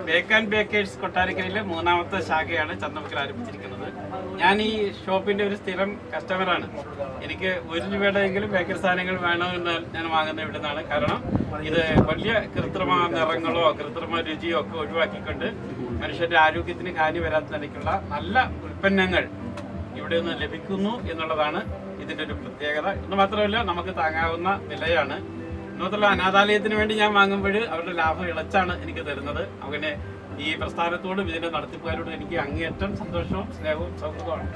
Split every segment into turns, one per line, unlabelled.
Bake and baker's കൊട്ടാരക്കരയിലെ 3ാമത്തെ ശാഖയാണ് ചന്തമുക്കിൽ ആരംഭിച്ചിരിക്കുന്നത്. ഞാൻ ഈ ഷോപ്പിന്റെ ഒരു സ്ഥിരം കസ്റ്റമറാണ്. എനിക്ക് 1 രൂപയുടെയെങ്കിലും ബേക്കറി സാധനങ്ങൾ വേണമെന്ന് ഞാൻ വാങ്ങുന്നത് ഇവിടെ നിന്നാണ്. കാരണം ഇത് വലിയ കൃത്രിമ നിറങ്ങളോ കൃത്രിമ രുചിയോ ഒക്കെ ഒഴിവാക്കിക്കൊണ്ട് മനുഷ്യന്റെ ആരോഗ്യത്തിന് ഹാനി വരാത്ത നിലയ്ക്കുള്ള നല്ല ഉൽപ്പന്നങ്ങൾ ഇവിടെ നിന്ന് ലഭിക്കുന്നു എന്നുള്ളതാണ് ഇതിന്റെ ഒരു പ്രത്യേകത. എന്ന് മാത്രമല്ല, നമുക്ക് താങ്ങാവുന്ന വിലയാണ്. മാത്രമല്ല, അനാഥാലയത്തിന് വേണ്ടി ഞാൻ വാങ്ങുമ്പോൾ അവരുടെ ലാഭം ഇളച്ചാണ് എനിക്ക് തരുന്നത്. അങ്ങനെ ഈ പ്രസ്ഥാനത്തോടും ഇതിന്റെ നടത്തിപ്പുകാരോടും എനിക്ക് അങ്ങേയറ്റം സന്തോഷവും സ്നേഹവും സൗഹൃദമാണ്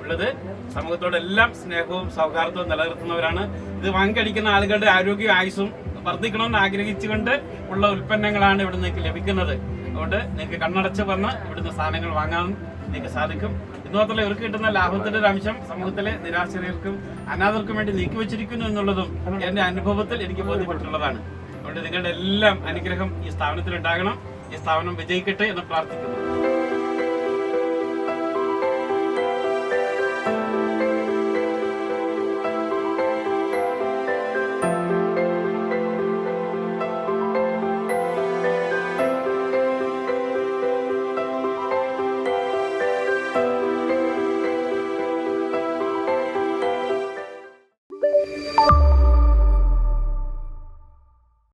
ഉള്ളത്. സമൂഹത്തോടെല്ലാം സ്നേഹവും സൗഹാർദ്ദവും നിലനിർത്തുന്നവരാണ്. ഇത് വാങ്ങിക്കടിക്കുന്ന ആളുകളുടെ ആരോഗ്യ ആയുസ്സും വർദ്ധിക്കണമെന്ന് ആഗ്രഹിച്ചുകൊണ്ട് ഉള്ള ഉൽപ്പന്നങ്ങളാണ് ഇവിടെ നിങ്ങൾക്ക് ലഭിക്കുന്നത്. അതുകൊണ്ട് നിങ്ങൾക്ക് കണ്ണടച്ച് വന്ന് ഇവിടുന്ന് സാധനങ്ങൾ വാങ്ങാൻ നിങ്ങൾക്ക് സാധിക്കും. ഇത് മാത്രമല്ല, ഇവർക്ക് കിട്ടുന്ന ലാഭത്തിന്റെ ഒരു അംശം സമൂഹത്തിലെ നിരാശ്രയർക്കും അനാഥർക്കും വേണ്ടി നീക്കിവെച്ചിരിക്കുന്നു എന്നുള്ളതും എന്റെ അനുഭവത്തിൽ എനിക്ക് ബോധ്യപ്പെട്ടിട്ടുള്ളതാണ്. അതുകൊണ്ട് നിങ്ങളുടെ എല്ലാം അനുഗ്രഹം ഈ സ്ഥാപനത്തിൽ ഉണ്ടാകണം. ഈ സ്ഥാപനം വിജയിക്കട്ടെ എന്ന് പ്രാർത്ഥിക്കുന്നു.